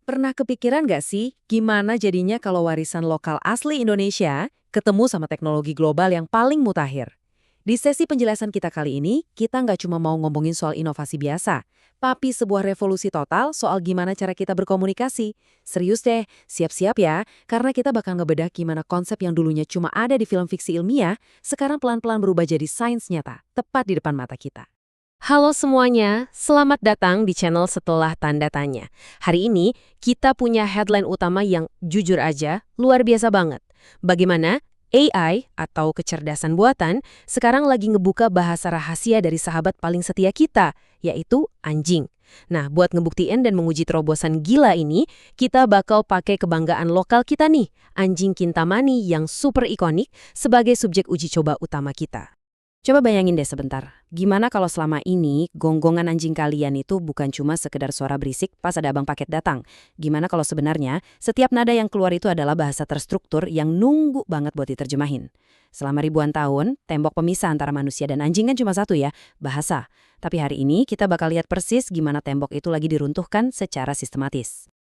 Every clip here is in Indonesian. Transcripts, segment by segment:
Pernah kepikiran nggak sih gimana jadinya kalau warisan lokal asli Indonesia ketemu sama teknologi global yang paling mutakhir? Di sesi penjelasan kita kali ini, kita nggak cuma mau ngomongin soal inovasi biasa, tapi sebuah revolusi total soal gimana cara kita berkomunikasi. Serius deh, siap-siap ya, karena kita bakal ngebedah gimana konsep yang dulunya cuma ada di film fiksi ilmiah, sekarang pelan-pelan berubah jadi sains nyata, tepat di depan mata kita. Halo semuanya, selamat datang di channel Setelah Tanda Tanya. Hari ini kita punya headline utama yang jujur aja luar biasa banget. Bagaimana AI atau kecerdasan buatan sekarang lagi ngebuka bahasa rahasia dari sahabat paling setia kita, yaitu anjing. Nah, buat ngebuktiin dan menguji terobosan gila ini, kita bakal pakai kebanggaan lokal kita nih, anjing Kintamani yang super ikonik sebagai subjek uji coba utama kita. Coba bayangin deh sebentar, gimana kalau selama ini gonggongan anjing kalian itu bukan cuma sekedar suara berisik pas ada abang paket datang? Gimana kalau sebenarnya setiap nada yang keluar itu adalah bahasa terstruktur yang nunggu banget buat diterjemahin? Selama ribuan tahun, tembok pemisah antara manusia dan anjing kan cuma satu ya, bahasa. Tapi hari ini kita bakal lihat persis gimana tembok itu lagi diruntuhkan secara sistematis.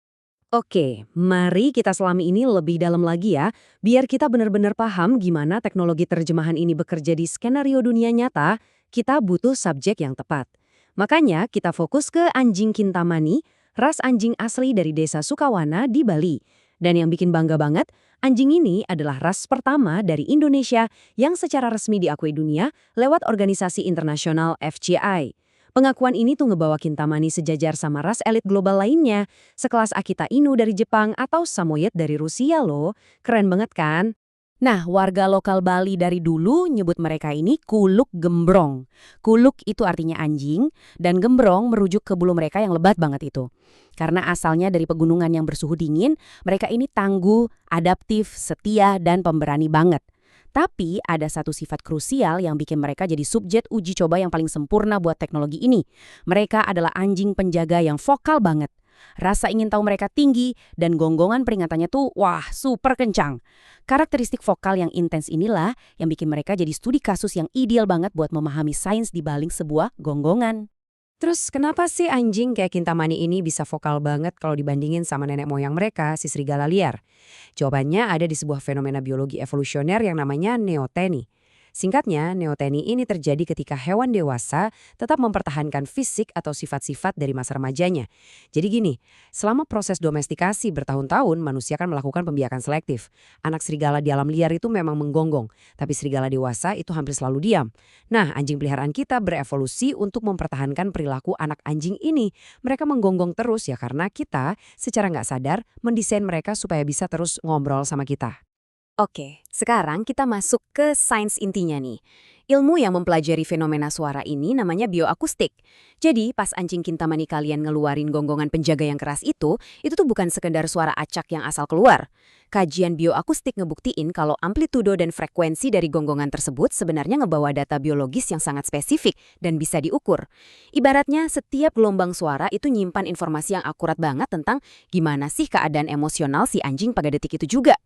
Oke, mari kita selami ini lebih dalam lagi ya, biar kita benar-benar paham gimana teknologi terjemahan ini bekerja di skenario dunia nyata, kita butuh subjek yang tepat. Makanya kita fokus ke anjing Kintamani, ras anjing asli dari desa Sukawana di Bali. Dan yang bikin bangga banget, anjing ini adalah ras pertama dari Indonesia yang secara resmi diakui dunia lewat organisasi internasional FCI. Pengakuan ini tuh ngebawa Kintamani sejajar sama ras elit global lainnya, sekelas Akita Inu dari Jepang atau Samoyed dari Rusia loh. Keren banget kan? Nah, warga lokal Bali dari dulu nyebut mereka ini kuluk gembrong. Kuluk itu artinya anjing, dan gembrong merujuk ke bulu mereka yang lebat banget itu. Karena asalnya dari pegunungan yang bersuhu dingin, mereka ini tangguh, adaptif, setia, dan pemberani banget. Tapi ada satu sifat krusial yang bikin mereka jadi subjek uji coba yang paling sempurna buat teknologi ini. Mereka adalah anjing penjaga yang vokal banget. Rasa ingin tahu mereka tinggi dan gonggongan peringatannya tuh wah super kencang. Karakteristik vokal yang intens inilah yang bikin mereka jadi studi kasus yang ideal banget buat memahami sains di balik sebuah gonggongan. Terus kenapa sih anjing kayak Kintamani ini bisa vokal banget kalau dibandingin sama nenek moyang mereka, si serigala liar? Jawabannya ada di sebuah fenomena biologi evolusioner yang namanya neoteni. Singkatnya, neoteni ini terjadi ketika hewan dewasa tetap mempertahankan fisik atau sifat-sifat dari masa remajanya. Jadi gini, selama proses domestikasi bertahun-tahun, manusia kan melakukan pembiakan selektif. Anak serigala di alam liar itu memang menggonggong, tapi serigala dewasa itu hampir selalu diam. Nah, anjing peliharaan kita berevolusi untuk mempertahankan perilaku anak anjing ini. Mereka menggonggong terus ya karena kita secara nggak sadar mendesain mereka supaya bisa terus ngobrol sama kita. Oke, sekarang kita masuk ke sains intinya nih. Ilmu yang mempelajari fenomena suara ini namanya bioakustik. Jadi, pas anjing Kintamani kalian ngeluarin gonggongan penjaga yang keras itu tuh bukan sekedar suara acak yang asal keluar. Kajian bioakustik ngebuktiin kalau amplitudo dan frekuensi dari gonggongan tersebut sebenarnya ngebawa data biologis yang sangat spesifik dan bisa diukur. Ibaratnya, setiap gelombang suara itu nyimpan informasi yang akurat banget tentang gimana sih keadaan emosional si anjing pada detik itu juga.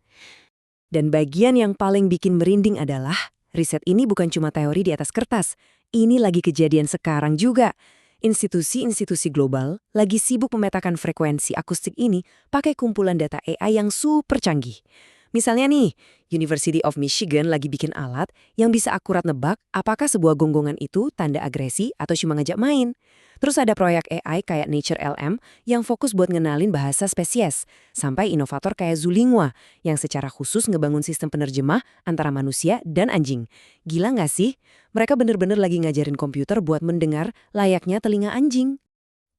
Dan bagian yang paling bikin merinding adalah, riset ini bukan cuma teori di atas kertas. Ini lagi kejadian sekarang juga. Institusi-institusi global lagi sibuk memetakan frekuensi akustik ini pakai kumpulan data AI yang super canggih. Misalnya nih, University of Michigan lagi bikin alat yang bisa akurat nebak apakah sebuah gonggongan itu tanda agresi atau cuma ngajak main. Terus ada proyek AI kayak Nature LM yang fokus buat ngenalin bahasa spesies. Sampai inovator kayak Zulingwa yang secara khusus ngebangun sistem penerjemah antara manusia dan anjing. Gila nggak sih? Mereka bener-bener lagi ngajarin komputer buat mendengar layaknya telinga anjing.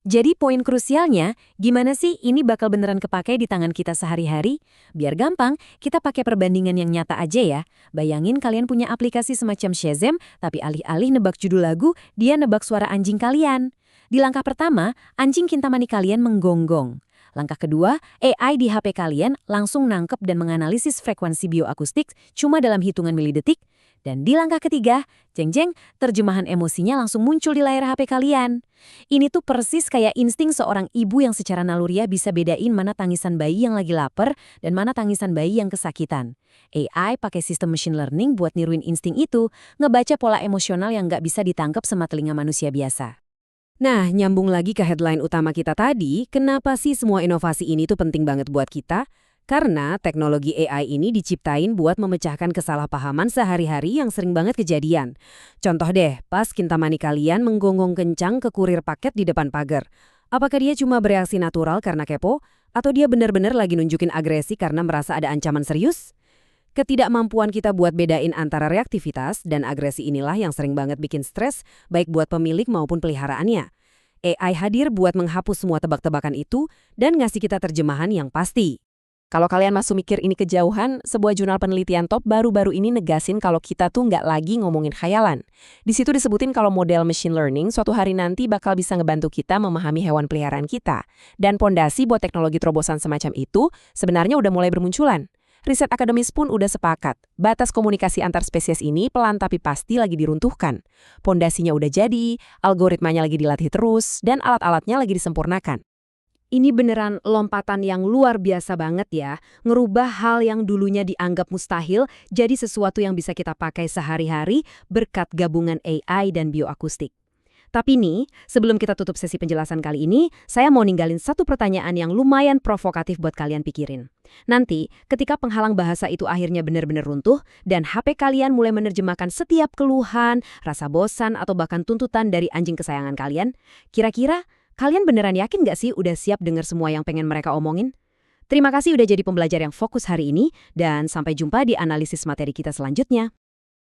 Jadi poin krusialnya, gimana sih ini bakal beneran kepake di tangan kita sehari-hari? Biar gampang, kita pakai perbandingan yang nyata aja ya. Bayangin kalian punya aplikasi semacam Shazam, tapi alih-alih nebak judul lagu, dia nebak suara anjing kalian. Di langkah pertama, anjing Kintamani kalian menggonggong. Langkah kedua, AI di HP kalian langsung nangkep dan menganalisis frekuensi bioakustik cuma dalam hitungan milidetik. Dan di langkah ketiga, jeng-jeng, terjemahan emosinya langsung muncul di layar HP kalian. Ini tuh persis kayak insting seorang ibu yang secara naluriah bisa bedain mana tangisan bayi yang lagi lapar dan mana tangisan bayi yang kesakitan. AI pakai sistem machine learning buat niruin insting itu, ngebaca pola emosional yang nggak bisa ditangkap sama telinga manusia biasa. Nah, nyambung lagi ke headline utama kita tadi, kenapa sih semua inovasi ini tuh penting banget buat kita? Karena teknologi AI ini diciptain buat memecahkan kesalahpahaman sehari-hari yang sering banget kejadian. Contoh deh, pas kintamani kalian menggonggong kencang ke kurir paket di depan pagar. Apakah dia cuma bereaksi natural karena kepo? Atau dia benar-benar lagi nunjukin agresi karena merasa ada ancaman serius? Ketidakmampuan kita buat bedain antara reaktivitas dan agresi inilah yang sering banget bikin stres, baik buat pemilik maupun peliharaannya. AI hadir buat menghapus semua tebak-tebakan itu dan ngasih kita terjemahan yang pasti. Kalau kalian masih mikir ini kejauhan, sebuah jurnal penelitian top baru-baru ini negasin kalau kita tuh nggak lagi ngomongin khayalan. Di situ disebutin kalau model machine learning suatu hari nanti bakal bisa ngebantu kita memahami hewan peliharaan kita. Dan pondasi buat teknologi terobosan semacam itu sebenarnya udah mulai bermunculan. Riset akademis pun udah sepakat, batas komunikasi antar spesies ini pelan tapi pasti lagi diruntuhkan. Pondasinya udah jadi, algoritmanya lagi dilatih terus, dan alat-alatnya lagi disempurnakan. Ini beneran lompatan yang luar biasa banget ya, ngerubah hal yang dulunya dianggap mustahil jadi sesuatu yang bisa kita pakai sehari-hari berkat gabungan AI dan bioakustik. Tapi nih, sebelum kita tutup sesi penjelasan kali ini, saya mau ninggalin satu pertanyaan yang lumayan provokatif buat kalian pikirin. Nanti, ketika penghalang bahasa itu akhirnya benar-benar runtuh, dan HP kalian mulai menerjemahkan setiap keluhan, rasa bosan, atau bahkan tuntutan dari anjing kesayangan kalian, kira-kira kalian beneran yakin nggak sih udah siap dengar semua yang pengen mereka omongin? Terima kasih udah jadi pembelajar yang fokus hari ini, dan sampai jumpa di analisis materi kita selanjutnya.